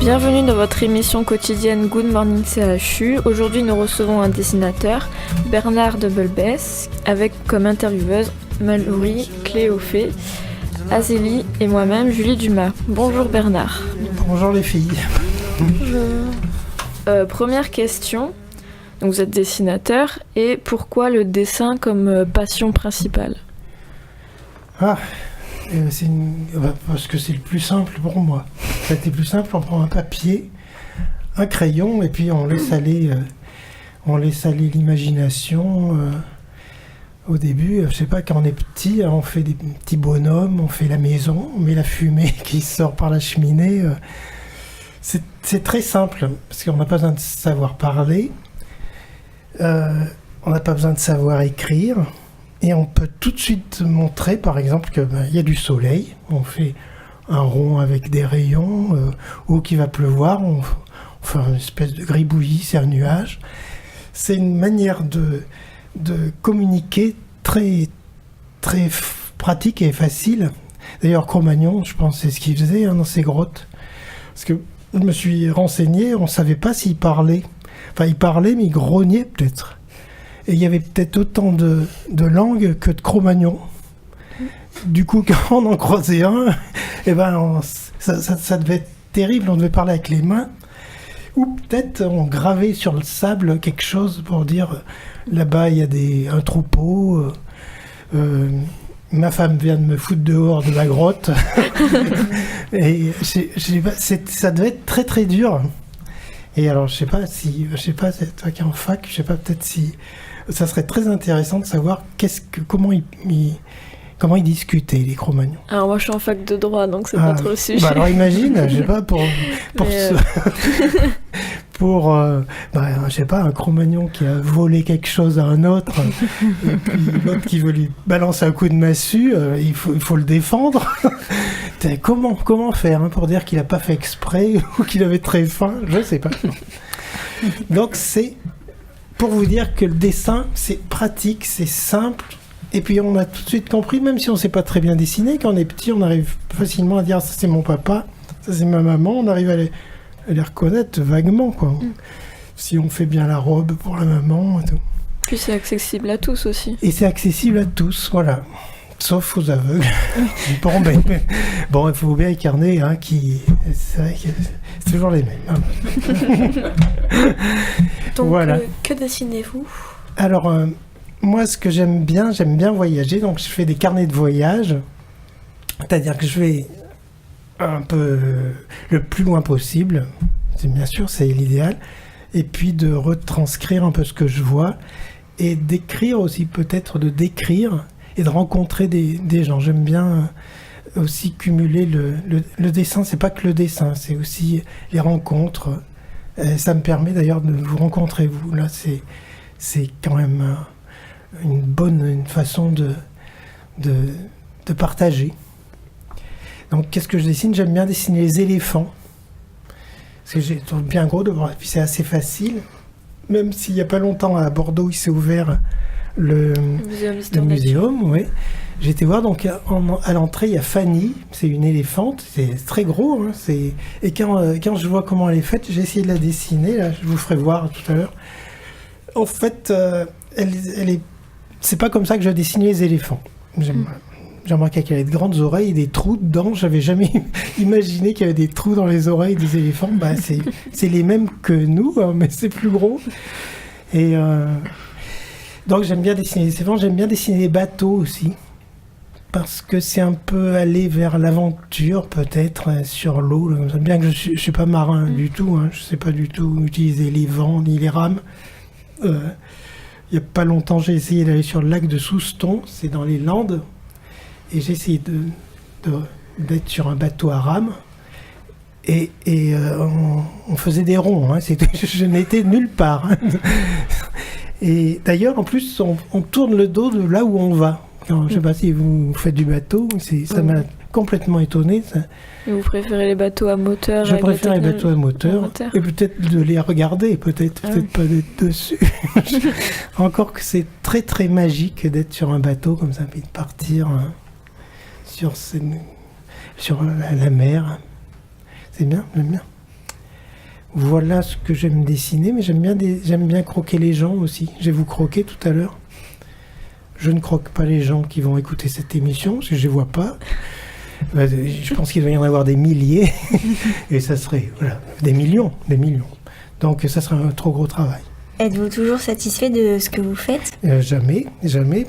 Bienvenue dans votre émission quotidienne Good Morning CHU. Aujourd'hui, nous recevons un dessinateur, Bernard de Belbès, avec comme intervieweuse Mallory, Cléophée, Azélie et moi-même, Julie Dumas. Bonjour Bernard. Bonjour les filles. Bonjour. Première question. Donc, vous êtes dessinateur et pourquoi le dessin comme passion principale ? Parce que c'est le plus simple pour moi. Ça a été plus simple, on prend un papier, un crayon et puis on laisse aller l'imagination. Au début, je sais pas, quand on est petit, on fait des petits bonhommes, on fait la maison, on met la fumée qui sort par la cheminée. C'est très simple parce qu'on n'a pas besoin de savoir parler. On n'a pas besoin de savoir écrire et on peut tout de suite montrer par exemple qu'il y a du soleil, on fait un rond avec des rayons ou qu'il va pleuvoir, on fait une espèce de gribouillis, c'est un nuage. C'est une manière de communiquer très, très pratique et facile. D'ailleurs Cro-Magnon, je pense c'est ce qu'il faisait dans ses grottes. Parce que je me suis renseigné, on ne savait pas s'il parlait. Enfin, il parlait, mais il grognait peut-être. Et il y avait peut-être autant de langues que de Cro-Magnon. Du coup, quand on en croisait un, ça devait être terrible. On devait parler avec les mains. Ou peut-être on gravait sur le sable quelque chose pour dire là-bas, il y a un troupeau. Ma femme vient de me foutre dehors de la grotte. Et ça devait être très très dur. Et alors, je sais pas, c'est toi qui es en fac, je sais pas, peut-être si ça serait très intéressant de savoir comment ils discutaient, les Cro-Magnons. Alors moi, je suis en fac de droit, donc c'est pas trop le sujet. Alors imagine, je sais pas, je sais pas, un Cro-Magnon qui a volé quelque chose à un autre, et puis l'autre qui veut lui balancer un coup de massue, il faut le défendre. Comment faire pour dire qu'il a pas fait exprès ou qu'il avait très faim, je sais pas. Donc c'est pour vous dire que le dessin, c'est pratique, c'est simple. Et puis on a tout de suite compris, même si on ne sait pas très bien dessiner, quand on est petit, on arrive facilement à dire ça c'est mon papa, ça c'est ma maman, on arrive à les reconnaître vaguement, quoi. Si on fait bien la robe pour la maman et tout. Puis c'est accessible à tous aussi. Et c'est accessible à tous, voilà. Sauf aux aveugles. Bon, il faut bien incarner, c'est vrai que c'est toujours les mêmes. Donc, voilà. Que dessinez-vous ? Alors, moi, ce que j'aime bien voyager, donc je fais des carnets de voyage, c'est-à-dire que je vais un peu le plus loin possible, bien sûr, c'est l'idéal, et puis de retranscrire un peu ce que je vois, et d'écrire aussi, peut-être de décrire, et de rencontrer des gens. J'aime bien aussi cumuler le dessin, c'est pas que le dessin, c'est aussi les rencontres. Ça me permet d'ailleurs de vous rencontrer, vous. Là, c'est quand même une façon de partager. Donc, qu'est-ce que je dessine ? J'aime bien dessiner les éléphants. Parce que j'ai trouvé bien gros, et puis c'est assez facile. Même s'il n'y a pas longtemps, à Bordeaux, il s'est ouvert le muséum, oui. J'ai été voir, donc à l'entrée, il y a Fanny, c'est une éléphante, c'est très gros, et quand je vois comment elle est faite, j'ai essayé de la dessiner, là, je vous ferai voir tout à l'heure. En fait, c'est pas comme ça que je dessine les éléphants. J'ai remarqué qu'elle avait de grandes oreilles et des trous dedans. J'avais jamais imaginé qu'il y avait des trous dans les oreilles des éléphants. C'est les mêmes que nous, mais c'est plus gros. Et donc j'aime bien dessiner les éléphants. J'aime bien dessiner les bateaux aussi, parce que c'est un peu aller vers l'aventure peut-être sur l'eau. Bien que je suis pas marin du tout. Je sais pas du tout utiliser les vents ni les rames. Il y a pas longtemps, j'ai essayé d'aller sur le lac de Souston. C'est dans les Landes. Et j'ai essayé d'être sur un bateau à rame et on faisait des ronds. Je n'étais nulle part. Et d'ailleurs, en plus, on tourne le dos de là où on va. Je ne sais pas si vous faites du bateau, ça m'a complètement étonné. Ça. Et vous préférez les bateaux à moteur ? Je préfère les bateaux à moteur. Et peut-être de les regarder, peut-être pas d'être dessus. Encore que c'est très très magique d'être sur un bateau comme ça, puis de partir sur la mer. C'est bien, j'aime bien. voilà ce que j'aime dessiner, mais j'aime bien croquer les gens aussi. Je vais vous croquer tout à l'heure. Je ne croque pas les gens qui vont écouter cette émission, parce que je ne les vois pas. Je pense qu'il doit y en avoir des milliers, et ça serait des millions. Donc ça serait un trop gros travail. Êtes-vous toujours satisfait de ce que vous faites ? Jamais,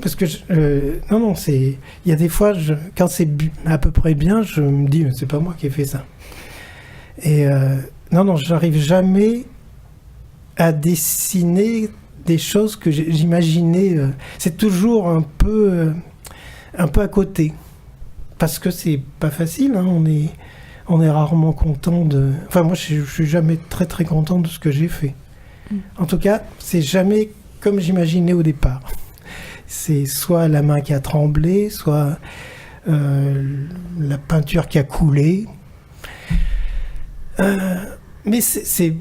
parce que non, il y a des fois, quand c'est à peu près bien, je me dis, c'est pas moi qui ai fait ça. Et non, j'arrive jamais à dessiner des choses que j'imaginais. C'est toujours un peu à côté, parce que c'est pas facile. Hein, on est rarement content de. Enfin, moi, je suis jamais très très content de ce que j'ai fait. En tout cas, c'est jamais comme j'imaginais au départ. C'est soit la main qui a tremblé, soit la peinture qui a coulé. Mais c'est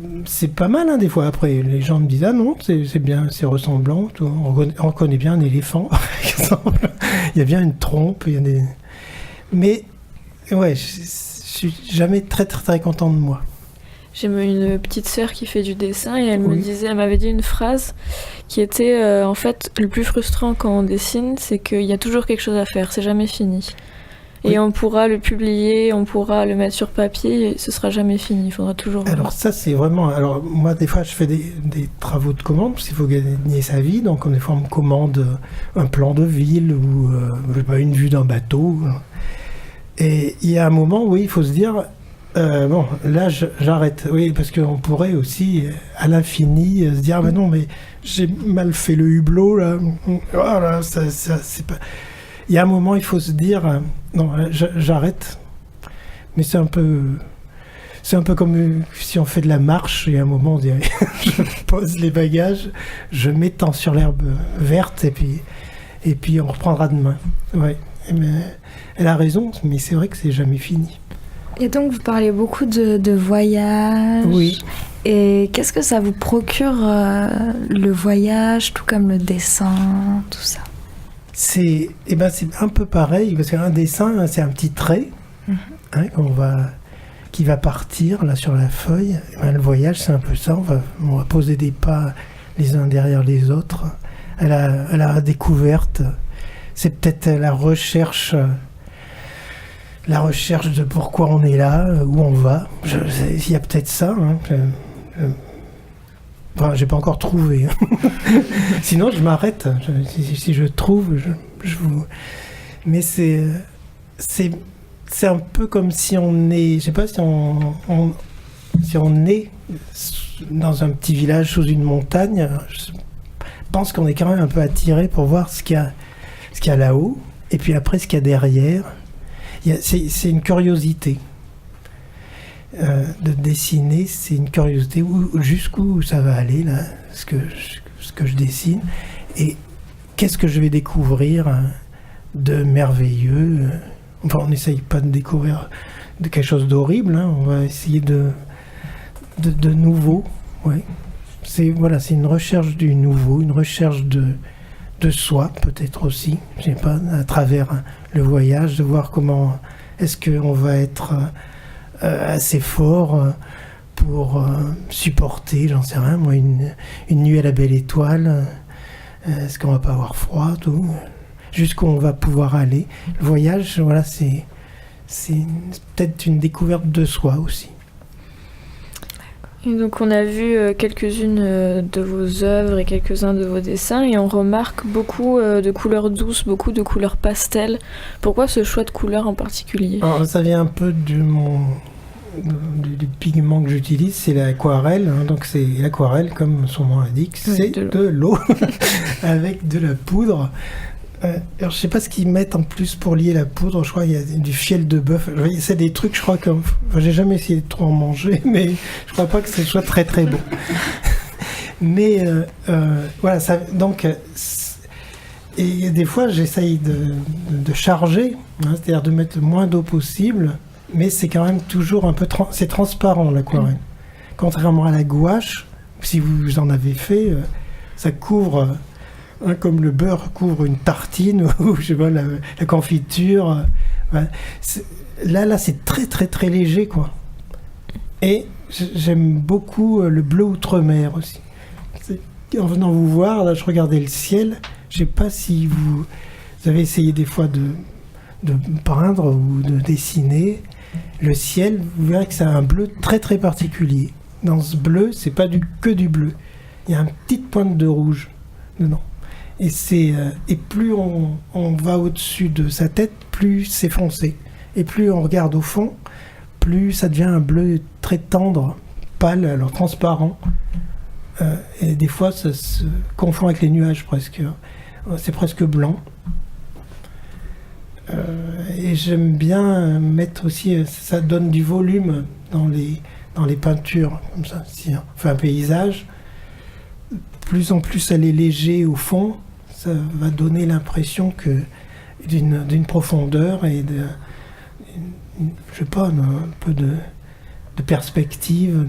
pas mal, hein, des fois. Après, les gens me disent « Ah non, c'est bien, c'est ressemblant. » On connaît bien un éléphant, par exemple. Il y a bien une trompe. Mais, ouais, je suis jamais très, très, très content de moi. J'ai une petite sœur qui fait du dessin et elle m'avait dit une phrase qui était en fait le plus frustrant quand on dessine, c'est qu'il y a toujours quelque chose à faire, c'est jamais fini. Oui. Et on pourra le publier, on pourra le mettre sur papier, et ce sera jamais fini, il faudra toujours... Alors ça c'est vraiment... Alors moi des fois je fais des travaux de commande, parce qu'il faut gagner sa vie, donc des fois on me commande un plan de ville ou une vue d'un bateau. Et il y a un moment où il faut se dire... bon, là j'arrête, oui, parce qu'on pourrait aussi à l'infini se dire mais non, mais j'ai mal fait le hublot là, voilà, ça c'est pas. Il y a un moment, il faut se dire non, j'arrête. Mais c'est un peu comme si on fait de la marche. Il y a un moment, on dirait je pose les bagages, je m'étends sur l'herbe verte et puis on reprendra demain. Ouais, mais elle a raison, mais c'est vrai que c'est jamais fini. Et donc, vous parlez beaucoup de voyage. Oui. Et qu'est-ce que ça vous procure, le voyage, tout comme le dessin, tout ça ? C'est un peu pareil, parce qu'un dessin, c'est un petit trait qui va partir là sur la feuille. Le voyage, c'est un peu ça. On va poser des pas les uns derrière les autres. À la découverte. C'est peut-être la recherche de pourquoi on est là, où on va. Il y a peut-être ça. Hein. J'ai pas encore trouvé. Sinon, je m'arrête. Si je trouve, je vous... Mais c'est un peu comme si on est... Je sais pas si on est dans un petit village sous une montagne. Je pense qu'on est quand même un peu attiré pour voir ce qu'il y a là-haut. Et puis après, ce qu'il y a derrière. C'est une curiosité de dessiner, c'est une curiosité jusqu'où ça va aller là, ce que je dessine et qu'est-ce que je vais découvrir de merveilleux. Enfin, on n'essaye pas de découvrir de quelque chose d'horrible, hein. On va essayer de nouveau. Ouais. C'est une recherche du nouveau, une recherche de soi peut-être aussi, je sais pas, à travers le voyage, de voir comment est-ce qu'on va être assez fort pour supporter, j'en sais rien, moi, une nuit à la belle étoile, est-ce qu'on va pas avoir froid, tout, jusqu'où on va pouvoir aller. Le voyage, voilà, c'est peut-être une découverte de soi aussi. Et donc on a vu quelques-unes de vos œuvres et quelques-uns de vos dessins et on remarque beaucoup de couleurs douces, beaucoup de couleurs pastel. Pourquoi ce choix de couleurs en particulier ? Alors, ça vient un peu du pigment que j'utilise, c'est l'aquarelle. Hein, donc c'est l'aquarelle, comme son nom l'indique, c'est de l'eau avec de la poudre. Alors, je sais pas ce qu'ils mettent en plus pour lier la poudre. Je crois qu'il y a du fiel de bœuf. C'est des trucs, je crois que j'ai jamais essayé de trop en manger, mais je crois pas que ce soit très très bon. Mais voilà, ça, donc et des fois j'essaye de charger, hein, c'est-à-dire de mettre le moins d'eau possible, mais c'est quand même toujours un peu c'est transparent l'aquarelle. Contrairement à la gouache, si vous en avez fait, ça couvre. Hein, comme le beurre couvre une tartine ou je sais pas, la confiture. Là, c'est très très très léger, quoi. Et j'aime beaucoup le bleu outre-mer aussi. En venant vous voir, là, je regardais le ciel. Je sais pas si vous avez essayé des fois de peindre ou de dessiner le ciel. Vous verrez que c'est un bleu très très particulier. Dans ce bleu, c'est pas que du bleu. Il y a une petite pointe de rouge dedans. Et plus on va au-dessus de sa tête, plus c'est foncé. Et plus on regarde au fond, plus ça devient un bleu très tendre, pâle, alors transparent. Et des fois, ça se confond avec les nuages presque. C'est presque blanc. Et j'aime bien mettre aussi, ça donne du volume dans les peintures, comme ça. Si on fait un paysage, plus en plus elle est léger au fond, ça va donner l'impression d'une profondeur et je sais pas, un peu de perspective.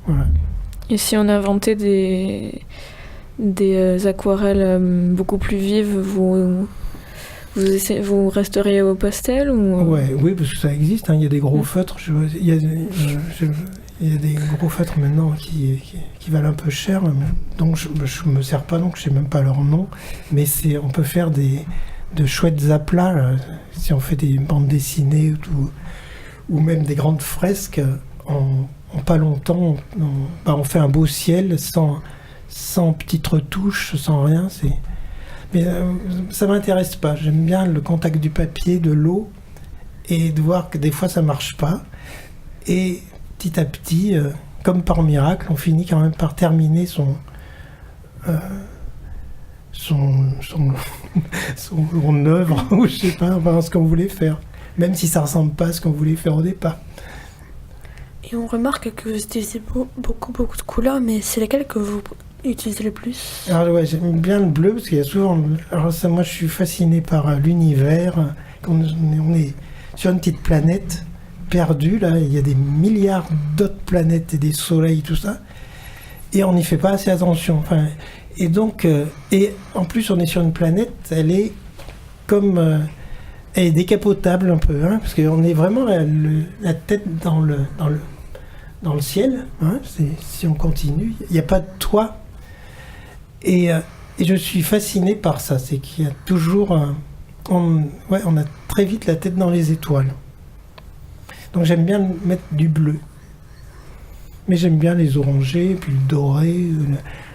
Voilà. Et si on inventait des aquarelles beaucoup plus vives, vous resteriez au pastel ou... Oui, parce que ça existe, hein. Il y a des gros feutres. Il y a des gros feutres maintenant qui valent un peu cher, donc je me sers pas, donc je sais même pas leur nom. Mais on peut faire de chouettes aplats, là, si on fait des bandes dessinées ou même des grandes fresques. En pas longtemps, on fait un beau ciel sans petites retouches, sans rien. Mais ça m'intéresse pas. J'aime bien le contact du papier, de l'eau, et de voir que des fois ça marche pas. Et petit à petit, comme par miracle, on finit quand même par terminer son œuvre, ou je sais pas, enfin, ce qu'on voulait faire. Même si ça ressemble pas à ce qu'on voulait faire au départ. Et on remarque que vous utilisez beaucoup de couleurs, mais c'est lesquelles que vous utilisez le plus? Alors ouais, j'aime bien le bleu parce qu'il y a souvent... Alors ça, moi je suis fasciné par l'univers. On est sur une petite planète perdue, là, il y a des milliards d'autres planètes et des soleils, tout ça. Et on n'y fait pas assez attention. Enfin, et donc, et en plus on est sur une planète, elle est comme... elle est décapotable un peu, hein, parce qu'on est vraiment la tête dans le ciel, hein, si on continue, il n'y a pas de toit. Et je suis fasciné par ça, c'est qu'il y a toujours... on a très vite la tête dans les étoiles. Donc j'aime bien mettre du bleu. Mais j'aime bien les orangés, puis le doré,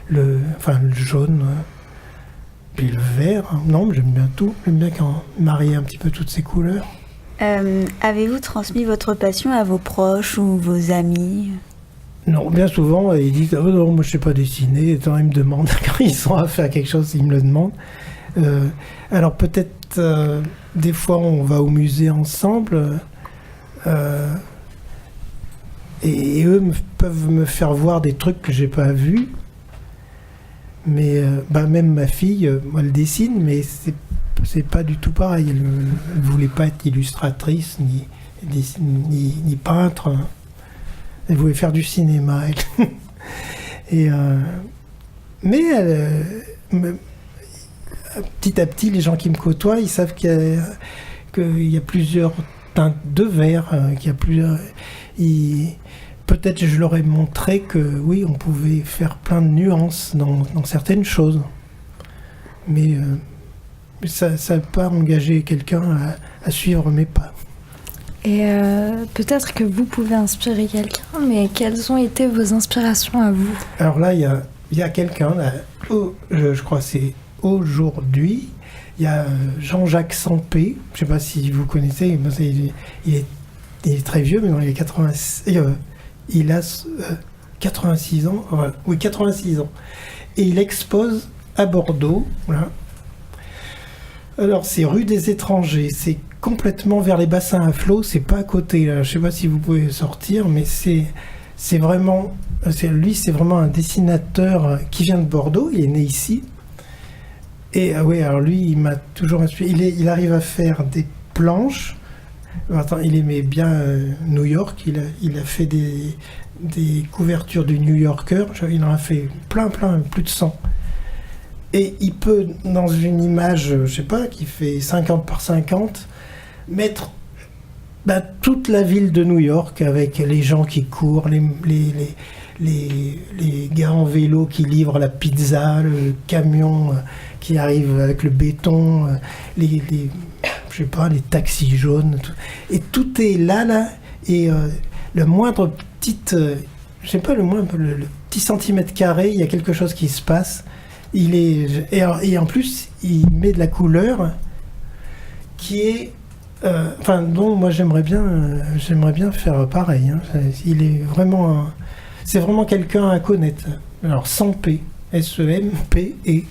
le jaune, puis le vert. Non, mais j'aime bien tout. J'aime bien quand marier un petit peu toutes ces couleurs. Avez-vous transmis votre passion à vos proches ou vos amis? Non, bien souvent, ils disent « Oh non, moi je ne sais pas dessiner ». Ils me demandent, quand ils sont à faire quelque chose, ils me le demandent. Alors peut-être, des fois, on va au musée ensemble, et eux peuvent me faire voir des trucs que je n'ai pas vus. Mais même ma fille, elle dessine, mais c'est pas du tout pareil. Elle ne voulait pas être illustratrice, ni peintre. Elle voulait faire du cinéma. Et, mais petit à petit, les gens qui me côtoient, ils savent qu'il y a plusieurs teintes de vert, qu'il y a plusieurs... Peut-être je leur ai montré que oui, on pouvait faire plein de nuances dans certaines choses. Mais ça n'a pas engagé quelqu'un à suivre mes pas. Et peut-être que vous pouvez inspirer quelqu'un, mais quelles ont été vos inspirations à vous? Alors là, il y a quelqu'un, là, je crois que c'est aujourd'hui, il y a Jean-Jacques Sampé, je ne sais pas si vous connaissez, il est très vieux, mais dans les 86... il a 86 ans, oui, 86 ans. Et il expose à Bordeaux, voilà. Alors, c'est rue des Étrangers, c'est complètement vers les bassins à flot, c'est pas à côté, là. Je sais pas si vous pouvez sortir, mais c'est vraiment... Lui, c'est vraiment un dessinateur qui vient de Bordeaux, il est né ici. Et oui, alors lui, il m'a toujours inspiré. Il arrive à faire des planches. Attends, il aimait bien New York, il a fait des couvertures du New Yorker, il en a fait plein, plus de 100. Et il peut, dans une image, je sais pas, qui fait 50 par 50, mettre toute la ville de New York, avec les gens qui courent, les gars en vélo qui livrent la pizza, le camion qui arrive avec le béton, je sais pas, les taxis jaunes, et tout est là, et le moindre petit, je sais pas, le petit centimètre carré, il y a quelque chose qui se passe. Et en plus, il met de la couleur qui est, dont moi j'aimerais bien faire pareil. Hein. C'est vraiment quelqu'un à connaître. Alors Sampé, S-E-M-P-E.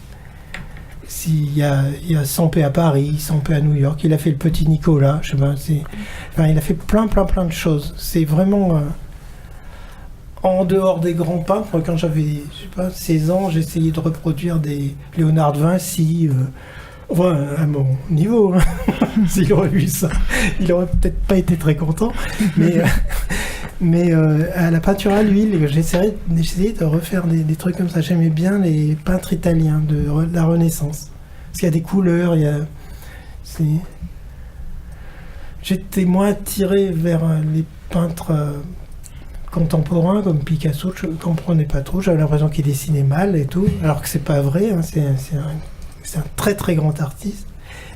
Il y a Sampé à Paris, Sampé à New York. Il a fait le Petit Nicolas. Je sais pas. Il a fait plein de choses. C'est vraiment en dehors des grands peintres. Quand j'avais 16 ans, j'essayais de reproduire des Léonard de Vinci. À mon niveau, hein. S'il aurait vu ça, il aurait peut-être pas été très content. Mais à la peinture à l'huile, j'essayais de refaire des trucs comme ça. J'aimais bien les peintres italiens de la Renaissance. Parce qu'il y a des couleurs, j'étais moins attiré vers les peintres contemporains comme Picasso. Je ne comprenais pas trop. J'avais l'impression qu'il dessinait mal et tout. Alors que c'est pas vrai, hein. C'est un très très grand artiste.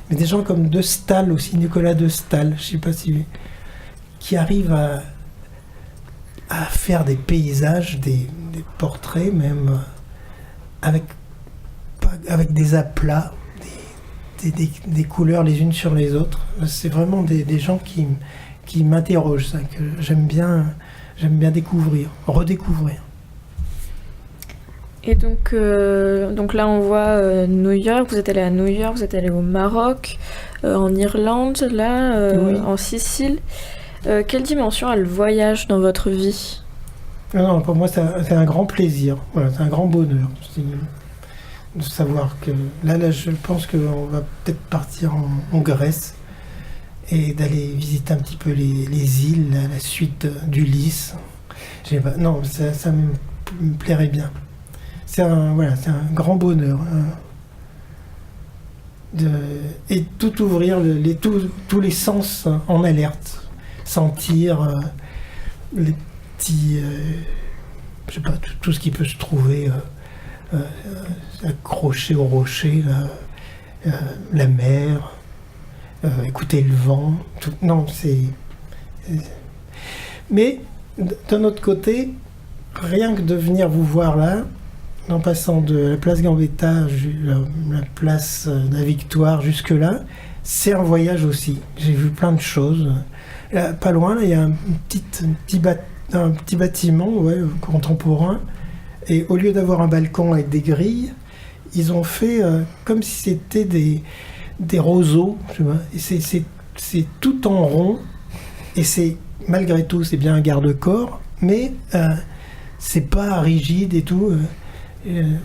Mais des gens comme De Staël aussi, Nicolas De Staël, je sais pas qui arrivent à faire des paysages, des portraits même, avec des aplats, des couleurs les unes sur les autres. C'est vraiment des gens qui m'interrogent, ça, que j'aime bien redécouvrir. Et donc là, on voit New York. Vous êtes allé à New York, vous êtes allé au Maroc, en Irlande, là, oui. En Sicile. Quelle dimension a le voyage dans votre vie ? Non, pour moi, c'est un grand plaisir. Voilà, c'est un grand bonheur de savoir que là, je pense qu'on va peut-être partir en Grèce et d'aller visiter un petit peu les îles, la suite d'Ulysse. Non, ça me plairait bien. C'est un grand bonheur. Et tout ouvrir, tous les sens en alerte. Sentir les petits... je sais pas, tout ce qui peut se trouver accroché au rocher, la mer, écouter le vent. Mais d'un autre côté, rien que de venir vous voir là, en passant de la place Gambetta, la place de la Victoire jusque-là, c'est un voyage aussi. J'ai vu plein de choses. Là, pas loin, là, il y a un petit bâtiment contemporain. Et au lieu d'avoir un balcon avec des grilles, ils ont fait comme si c'était des roseaux. Je sais pas. Et c'est tout en rond. Et malgré tout, c'est bien un garde-corps. Mais c'est pas rigide et tout.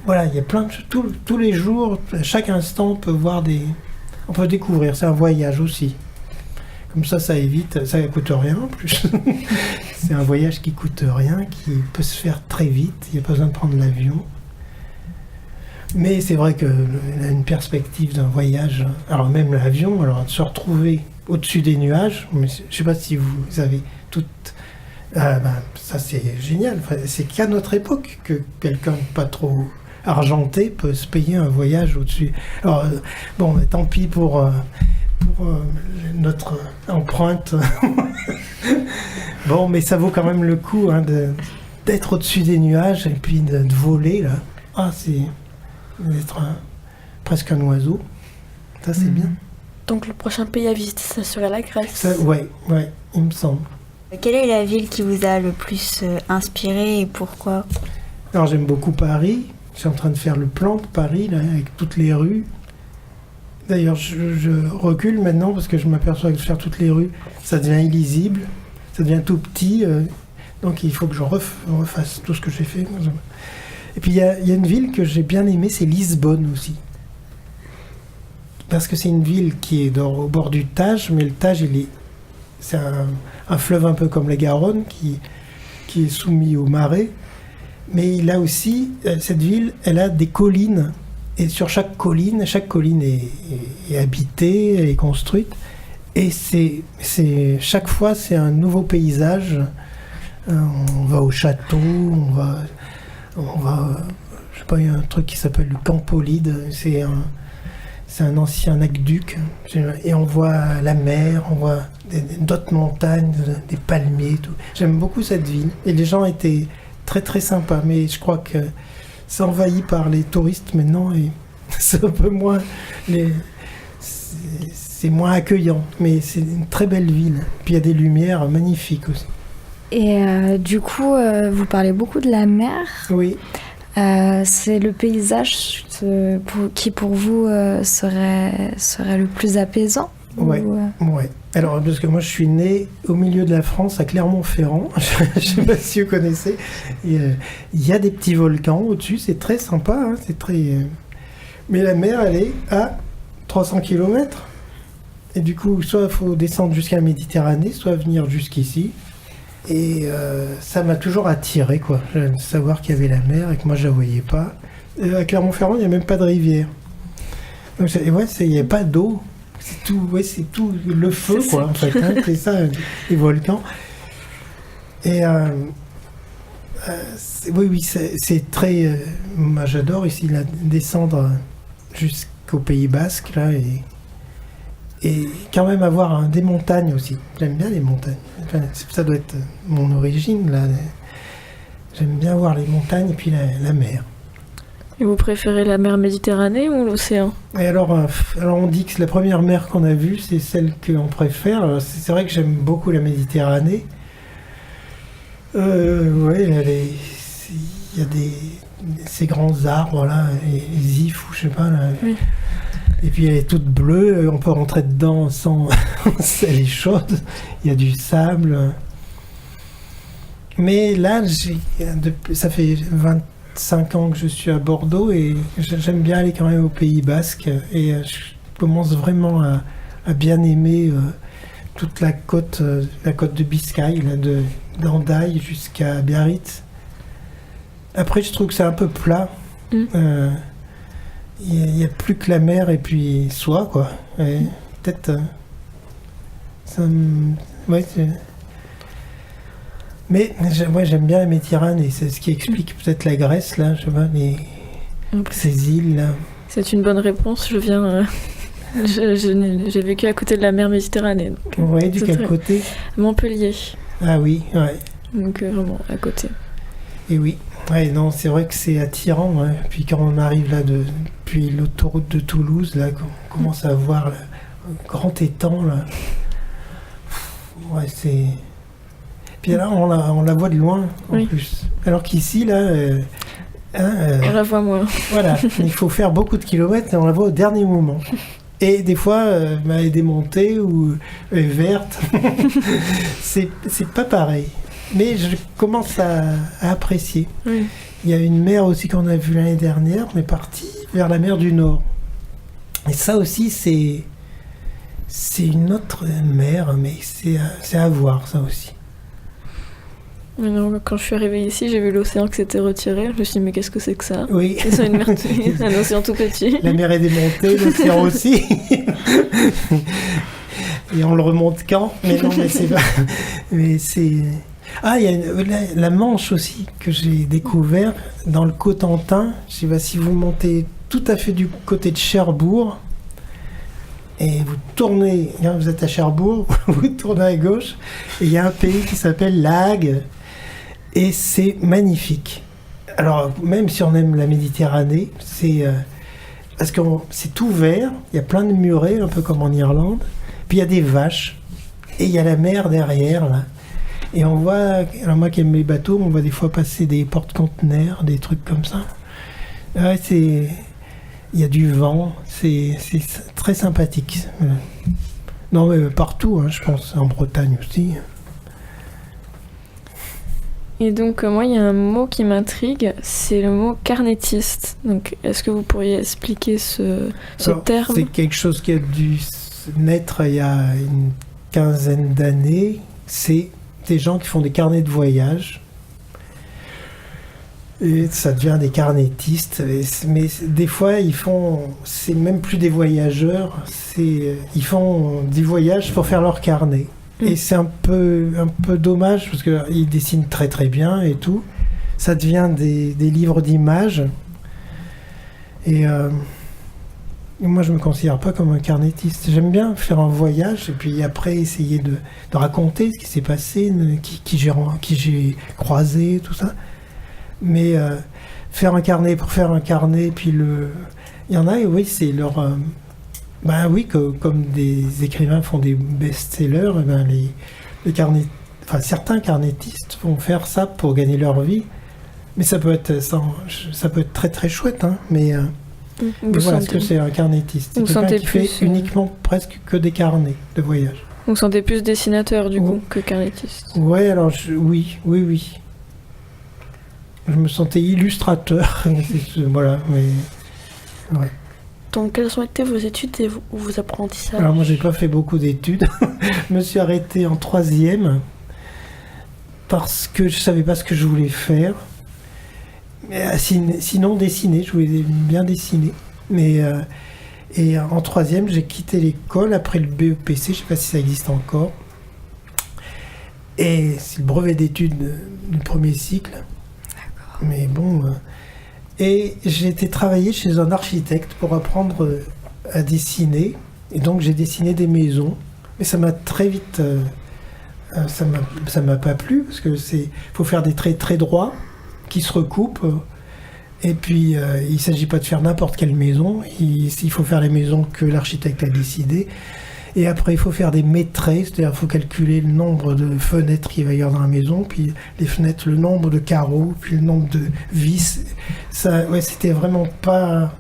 Voilà, il y a plein de choses. Tous les jours, à chaque instant, on peut découvrir. C'est un voyage aussi. Comme ça évite, ça ne coûte rien en plus. C'est un voyage qui coûte rien, qui peut se faire très vite. Il n'y a pas besoin de prendre l'avion. Mais c'est vrai qu'il a une perspective d'un voyage. Alors même l'avion, de se retrouver au-dessus des nuages. Mais je ne sais pas si vous avez toutes. Ça c'est génial. Enfin, c'est qu'à notre époque que quelqu'un pas trop argenté peut se payer un voyage au-dessus. Alors tant pis pour notre empreinte. Mais ça vaut quand même le coup d'être au-dessus des nuages et puis de voler là. C'est d'être presque un oiseau. Ça c'est bien. Donc le prochain pays à visiter, ça serait la Grèce. Ouais, il me semble. Quelle est la ville qui vous a le plus inspiré et pourquoi ? Alors j'aime beaucoup Paris. Je suis en train de faire le plan de Paris là, avec toutes les rues. D'ailleurs, je recule maintenant parce que je m'aperçois que faire toutes les rues, ça devient illisible, ça devient tout petit. Donc il faut que je refasse tout ce que j'ai fait. Et puis il y a une ville que j'ai bien aimée, c'est Lisbonne aussi. Parce que c'est une ville qui est au bord du Tage, mais le Tage, c'est un fleuve un peu comme la Garonne qui est soumis au marais. Mais il a aussi, cette ville, elle a des collines. Et sur chaque colline est habitée, est construite. Et chaque fois, c'est un nouveau paysage. On va au château, on va, je sais pas, il y a un truc qui s'appelle le Campolide. C'est un ancien aqueduc. Et on voit la mer, on voit d'autres montagnes, des palmiers, tout. J'aime beaucoup cette ville. Et les gens étaient très très sympas. Mais je crois que c'est envahi par les touristes maintenant et c'est un peu moins... C'est moins accueillant, mais c'est une très belle ville. Puis il y a des lumières magnifiques aussi. Et du coup, vous parlez beaucoup de la mer. Oui. C'est le paysage qui pour vous serait le plus apaisant Ouais. Alors, parce que moi je suis né au milieu de la France, à Clermont-Ferrand. Je ne sais pas si vous connaissez. Il y a des petits volcans au-dessus, c'est très sympa. Hein, c'est très... Mais la mer, elle est à 300 km. Et du coup, soit il faut descendre jusqu'à la Méditerranée, soit venir jusqu'ici. Et ça m'a toujours attiré, quoi. J'aime savoir qu'il y avait la mer et que moi je la voyais pas. À Clermont-Ferrand, il n'y a même pas de rivière. Donc, il n'y a pas d'eau. C'est tout le feu, C'est quoi, en fait. Hein, c'est ça, les volcans. Et c'est très... moi, j'adore ici descendre jusqu'au Pays Basque, là, et quand même avoir des montagnes aussi. J'aime bien les montagnes. Enfin, ça doit être mon origine, là. J'aime bien voir les montagnes et puis la mer. Et vous préférez la mer Méditerranée ou l'océan? Et alors on dit que la première mer qu'on a vue, c'est celle qu'on préfère. Alors, c'est vrai que j'aime beaucoup la Méditerranée. Ouais, il y a ces grands arbres là, les ifs ou je sais pas là. Oui. Et puis elle est toute bleue, on peut rentrer dedans sans... elle est chaude, il y a du sable. Mais là, ça fait 25 ans que je suis à Bordeaux et j'aime bien aller quand même au Pays Basque. Et je commence vraiment à bien aimer toute la côte de Biscaye, là, d'Hendaye jusqu'à Biarritz. Après, je trouve que c'est un peu plat. Il n'y a plus que la mer et puis soi, quoi. Et peut-être... Mais moi, j'aime bien la Méditerranée. C'est ce qui explique peut-être la Grèce, là. Je sais pas, ces îles, là. C'est une bonne réponse. Je viens... j'ai vécu à côté de la mer Méditerranée. Oui, du quel côté? Montpellier. Ah oui, ouais. Donc vraiment à côté. Et oui. Ouais, non, c'est vrai que c'est attirant. Hein. Puis quand on arrive là depuis l'autoroute de Toulouse, là, qu'on commence à voir là, un grand étang, là. Ouais, c'est... Puis là, on la voit de loin, en plus. Alors qu'ici, là... on la voit moins. Voilà, il faut faire beaucoup de kilomètres et on la voit au dernier moment. Et des fois, elle est démontée ou elle est verte. c'est pas pareil. Mais je commence à apprécier. Oui. Il y a une mer aussi qu'on a vue l'année dernière. On est parti vers la mer du Nord. Et ça aussi, c'est une autre mer, mais c'est à voir, ça aussi. Mais non, quand je suis arrivée ici, j'ai vu l'océan qui s'était retiré. Je me suis dit, mais qu'est-ce que c'est que ça? Oui. C'est une mer, un océan tout petit. La mer est démontée, l'océan aussi. Et on le remonte quand? Mais non, mais c'est pas... Mais c'est... Ah, il y a la Manche aussi, que j'ai découvert dans le Cotentin. Je sais pas si vous montez tout à fait du côté de Cherbourg, et vous tournez, vous êtes à Cherbourg, vous tournez à gauche, et il y a un pays qui s'appelle La Hague, et c'est magnifique. Alors, même si on aime la Méditerranée, c'est... parce que c'est tout vert, il y a plein de murets, un peu comme en Irlande, puis il y a des vaches, et il y a la mer derrière, là. Et on voit, alors moi qui aime les bateaux, on voit des fois passer des porte-conteneurs, des trucs comme ça. Ouais, il y a du vent, c'est très sympathique. Non, mais partout, hein, je pense, en Bretagne aussi. Et donc, moi, il y a un mot qui m'intrigue, c'est le mot carnétiste. Donc, est-ce que vous pourriez expliquer ce terme? C'est quelque chose qui a dû naître il y a une quinzaine d'années. C'est des gens qui font des carnets de voyage. Et ça devient des carnétistes. Mais des fois, c'est même plus des voyageurs, ils font des voyages pour faire leur carnet. Et c'est un peu dommage parce qu'ils dessinent très très bien et tout. Ça devient des livres d'images. Et moi, je me considère pas comme un carnétiste. J'aime bien faire un voyage et puis après essayer de raconter ce qui s'est passé, qui j'ai croisé, tout ça. Mais faire un carnet pour faire un carnet, puis il y en a, oui, c'est leur... oui, comme des écrivains font des best-sellers, les certains carnétistes vont faire ça pour gagner leur vie. Mais ça peut être très très chouette, hein, mais voilà ce que c'est un carnétiste. C'est quelqu'un qui fait uniquement presque que des carnets de voyage. Vous vous sentez plus dessinateur du coup que carnétiste? Ouais, alors oui. Je me sentais illustrateur, voilà, mais ouais. Donc, quelles ont été vos études et vos apprentissages? Alors moi, j'ai pas fait beaucoup d'études. Je me suis arrêté en 3e parce que je savais pas ce que je voulais faire. Mais, sinon, dessiner, je voulais bien dessiner. Mais et en 3e, j'ai quitté l'école après le BEPC, je sais pas si ça existe encore. Et c'est le brevet d'études du premier cycle. D'accord. Mais bon... Et j'ai été travailler chez un architecte pour apprendre à dessiner. Et donc j'ai dessiné des maisons. Mais ça m'a très vite... ça m'a pas plu parce que faut faire des traits très droits qui se recoupent. Et puis il s'agit pas de faire n'importe quelle maison. Il faut faire les maisons que l'architecte a décidées. Et après, il faut faire des métraits, c'est-à-dire il faut calculer le nombre de fenêtres qu'il va y avoir dans la maison, puis les fenêtres, le nombre de carreaux, puis le nombre de vis. Ça, ouais, c'était vraiment pas...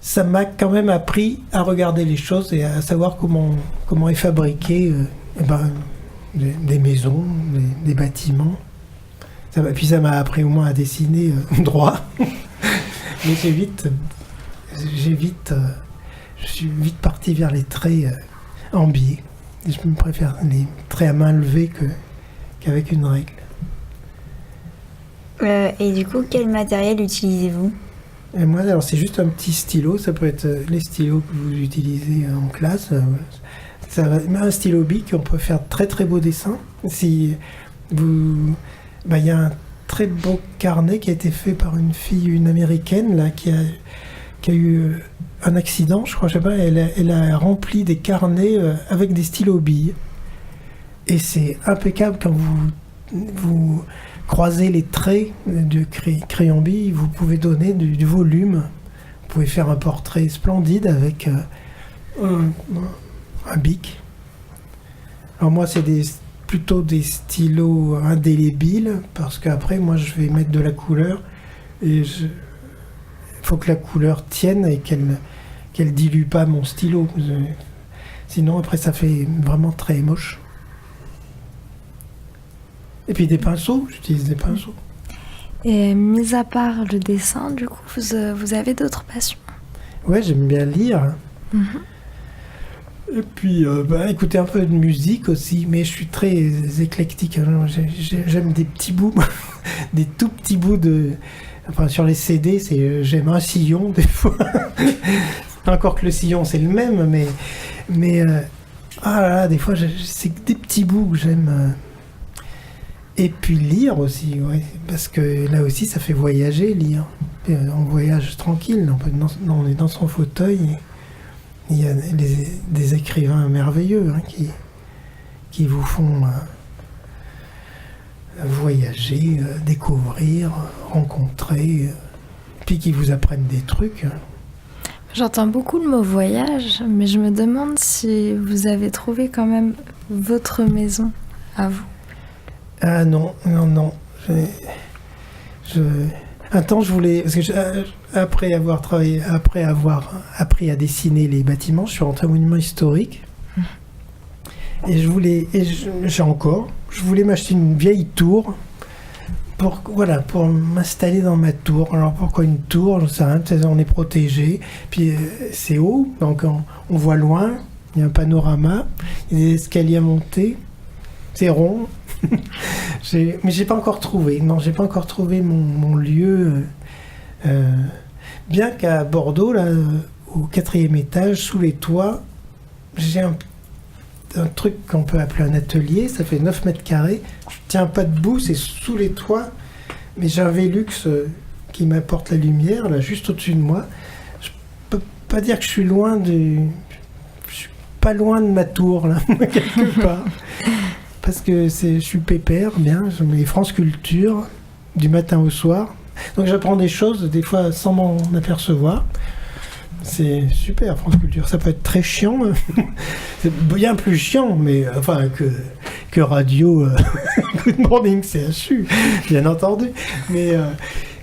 Ça m'a quand même appris à regarder les choses et à savoir comment est fabriqué des maisons, des bâtiments. Puis ça m'a appris au moins à dessiner droit. Mais je suis vite parti vers les traits en biais. Je préfère les traits à main levée qu'avec une règle. Et du coup, quel matériel utilisez-vous? Et moi, alors c'est juste un petit stylo. Ça peut être les stylos que vous utilisez en classe. Un stylo Bic, on peut faire de très très beaux dessins. Si vous... y a un très beau carnet qui a été fait par une américaine là, qui a eu un accident, je crois, je sais pas, elle a rempli des carnets avec des stylos billes. Et c'est impeccable quand vous croisez les traits du crayon bille, vous pouvez donner du volume. Vous pouvez faire un portrait splendide avec un bic. Alors moi, c'est plutôt des stylos indélébiles, parce qu'après, moi, je vais mettre de la couleur, et il faut que la couleur tienne et qu'elle dilue pas mon stylo. Sinon, après, ça fait vraiment très moche. Et puis des pinceaux, j'utilise des pinceaux. Et mis à part le dessin, du coup, vous avez d'autres passions? Ouais, j'aime bien lire. Et puis, écouter un peu de musique aussi, mais je suis très éclectique. Hein. J'aime des petits bouts, des tout petits bouts de... Enfin, sur les CD, j'aime un sillon, des fois. Encore que le sillon, c'est le même, mais des fois, c'est des petits bouts que j'aime... Et puis lire aussi, ouais, parce que là aussi ça fait voyager, lire. On voyage tranquille, on est dans son fauteuil. Il y a des écrivains merveilleux qui vous font voyager, découvrir, rencontrer, puis qui vous apprennent des trucs. J'entends beaucoup le mot voyage, mais je me demande si vous avez trouvé quand même votre maison à vous. Ah non. Un temps, je voulais... Parce que après avoir appris à dessiner les bâtiments, je suis rentré au monument historique. Et je voulais m'acheter une vieille tour pour m'installer dans ma tour. Alors pourquoi une tour? Je sais rien, on est protégé. Puis c'est haut, donc on voit loin. Il y a un panorama, il y a des escaliers à monter. C'est rond. Mais j'ai pas encore trouvé. Non, j'ai pas encore trouvé mon lieu. Bien qu'à Bordeaux, là, au 4e étage, sous les toits, j'ai un truc qu'on peut appeler un atelier. Ça fait 9 mètres carrés. Je tiens pas debout, c'est sous les toits. Mais j'ai un Velux qui m'apporte la lumière, là, juste au-dessus de moi. Je peux pas dire que je suis loin je suis pas loin de ma tour, là, quelque part. Parce que je suis pépère, bien. Je mets France Culture du matin au soir. Donc j'apprends des choses, des fois sans m'en apercevoir. C'est super, France Culture. Ça peut être très chiant. C'est bien plus chiant, mais enfin que radio Good Morning CHU, bien entendu.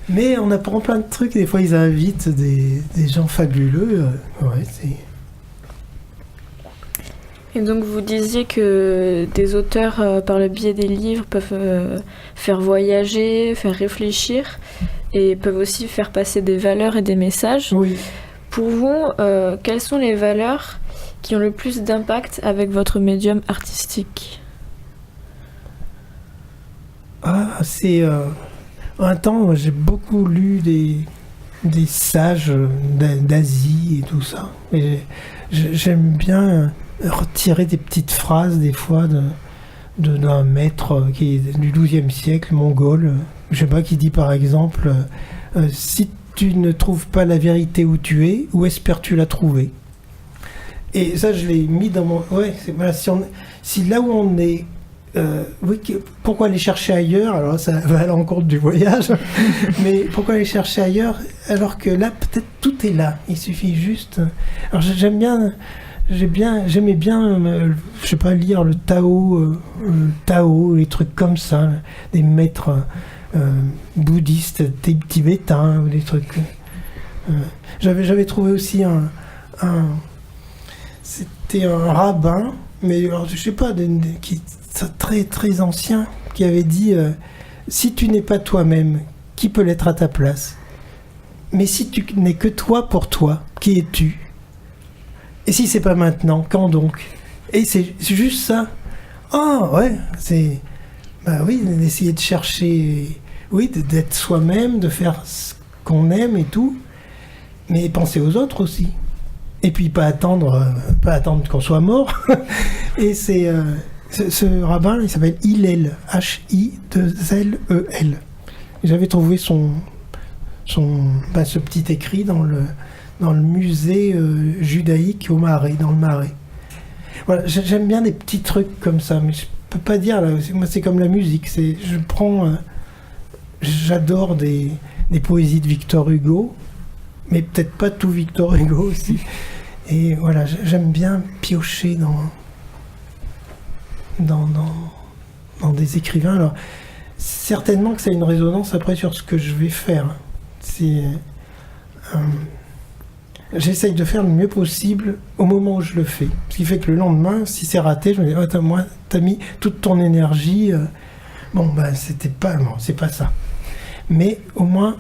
Mais on apprend plein de trucs. Des fois, ils invitent des gens fabuleux. Ouais, c'est... Et donc vous disiez que des auteurs, par le biais des livres, peuvent faire voyager, faire réfléchir, et peuvent aussi faire passer des valeurs et des messages. Oui. Pour vous, quelles sont les valeurs qui ont le plus d'impact avec votre médium artistique ? C'est... un temps, j'ai beaucoup lu des sages d'Asie et tout ça. Et j'aime bien retirer des petites phrases, des fois, d'un maître qui est du XIIe siècle, mongol, je sais pas, qui dit par exemple si tu ne trouves pas la vérité où tu es, où espères-tu la trouver? Et ça, je l'ai mis dans mon... Ouais, voilà, si là où on est... oui, pourquoi aller chercher ailleurs? Alors ça va à l'encontre du voyage, mais pourquoi aller chercher ailleurs alors que là, peut-être tout est là. Il suffit juste... Alors j'aimais bien, je sais pas, lire le Tao, les trucs comme ça, des maîtres bouddhistes, tibétains, ou des trucs. J'avais trouvé aussi c'était un rabbin, mais alors, je sais pas, qui très très ancien, qui avait dit si tu n'es pas toi-même, qui peut l'être à ta place? Mais si tu n'es que toi pour toi, qui es-tu? Et si c'est pas maintenant, quand donc? Et c'est juste ça. Ah ouais, c'est... Bah oui, d'essayer de chercher... Oui, d'être soi-même, de faire ce qu'on aime et tout. Mais penser aux autres aussi. Et puis pas attendre qu'on soit mort. Et c'est... ce rabbin, il s'appelle Hillel, H-I-2-L-E-L. J'avais trouvé ce petit écrit dans le musée judaïque au Marais, dans le Marais. Voilà, j'aime bien des petits trucs comme ça, mais je peux pas dire, là, moi c'est comme la musique, j'adore des poésies de Victor Hugo, mais peut-être pas tout Victor Hugo aussi. Et voilà, j'aime bien piocher dans des écrivains. Alors, certainement que ça a une résonance après sur ce que je vais faire. J'essaye de faire le mieux possible au moment où je le fais. Ce qui fait que le lendemain, si c'est raté, je me dis t'as mis toute ton énergie. C'est pas ça. Mais au moins,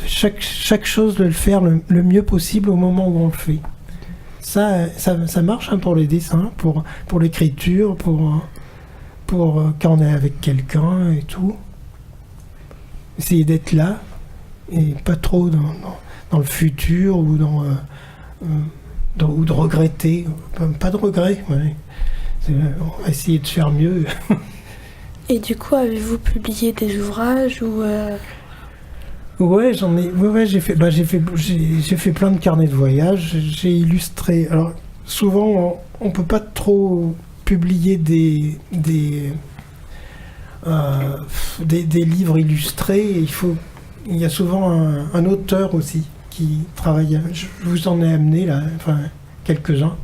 chaque chose, de le faire le mieux possible au moment où on le fait. Ça marche pour les dessins, pour l'écriture, pour quand on est avec quelqu'un et tout. Essayer d'être là et pas trop dans le futur ou ou de regretter. Pas de regret. Ouais. On va essayer de faire mieux. Et du coup, avez-vous publié des ouvrages ou Ouais, j'en ai. Ouais, j'ai fait plein de carnets de voyage. J'ai illustré. Alors souvent, on peut pas trop publier des livres illustrés. Il y a souvent un auteur aussi qui travaille. Je vous en ai amené là, quelques-uns.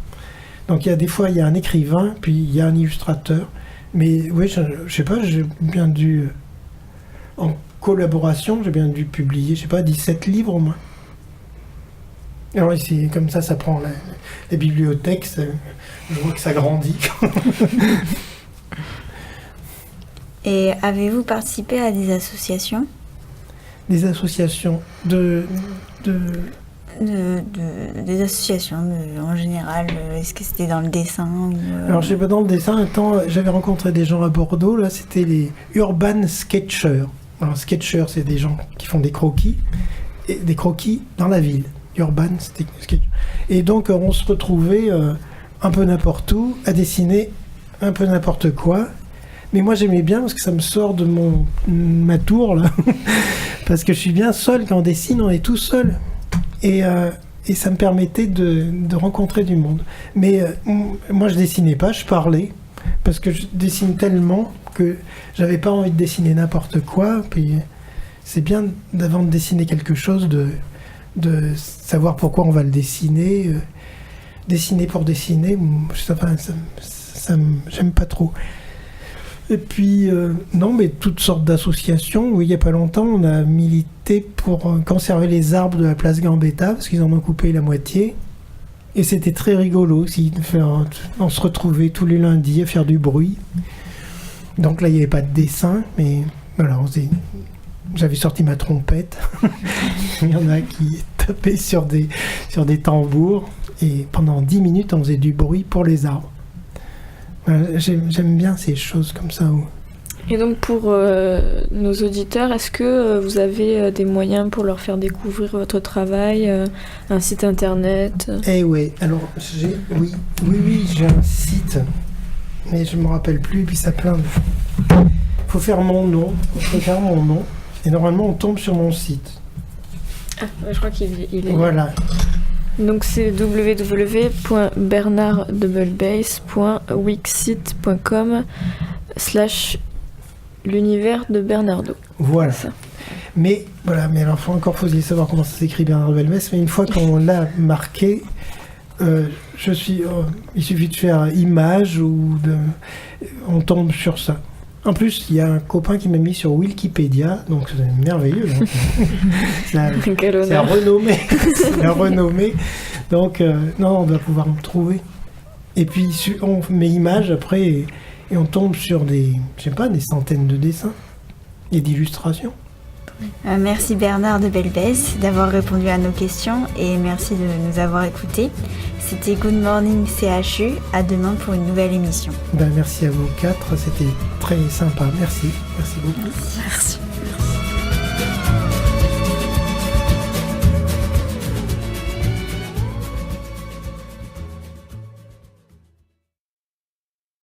Donc des fois il y a un écrivain, puis il y a un illustrateur. Mais oui, je sais pas, j'ai bien dû, en collaboration, j'ai bien dû publier, je sais pas, 17 livres au moins. Alors ici, comme ça prend les bibliothèques, je vois que ça grandit. Et avez-vous participé à des associations? Des associations des associations en général. Est-ce que c'était dans le dessin Alors, je sais pas, dans le dessin, j'avais rencontré des gens à Bordeaux, là, c'était les Urban Sketchers. Alors, Sketchers, c'est des gens qui font des croquis dans la ville. Urban, c'était sketch. Et donc, on se retrouvait un peu n'importe où, à dessiner un peu n'importe quoi. Mais moi, j'aimais bien parce que ça me sort de ma tour, là. Parce que je suis bien seul. Quand on dessine, on est tout seul. Et ça me permettait de rencontrer du monde. Mais moi, je dessinais pas, je parlais. Parce que je dessine tellement que j'avais pas envie de dessiner n'importe quoi. Puis c'est bien, avant de dessiner quelque chose, de savoir pourquoi on va le dessiner. Dessiner pour dessiner, j'aime pas trop. Et puis, non, mais toutes sortes d'associations. Oui, il n'y a pas longtemps, on a milité pour conserver les arbres de la place Gambetta, parce qu'ils en ont coupé la moitié. Et c'était très rigolo aussi. On se retrouvait tous les lundis à faire du bruit. Donc là, il n'y avait pas de dessin, mais voilà, j'avais sorti ma trompette. Il y en a qui tapaient sur des tambours. Et pendant 10 minutes, on faisait du bruit pour les arbres. J'aime bien ces choses comme ça. Et donc pour nos auditeurs, est-ce que vous avez des moyens pour leur faire découvrir votre travail, un site internet? Eh oui, alors oui, j'ai un site, mais je ne me rappelle plus, et puis ça plaint. Faut faire mon nom, et normalement on tombe sur mon site. Ah, je crois qu'il est... Voilà. Donc c'est www.bernarddebelbase.wixsite.com/l'univers de Bernardo. Voilà. Ça. Mais alors faut-il savoir comment ça s'écrit Bernard de Belbès, mais une fois qu'on l'a marqué, il suffit de faire image on tombe sur ça. En plus, il y a un copain qui m'a mis sur Wikipédia, donc c'est merveilleux. C'est un renommé. C'est un renommé. Donc, non, on va pouvoir me trouver. Et puis, on met image après et on tombe sur des centaines de dessins et d'illustrations. Merci Bernard de Belbès d'avoir répondu à nos questions et merci de nous avoir écoutés. C'était Good Morning CHU. À demain pour une nouvelle émission. Merci à vous quatre, c'était très sympa. Merci beaucoup. Merci.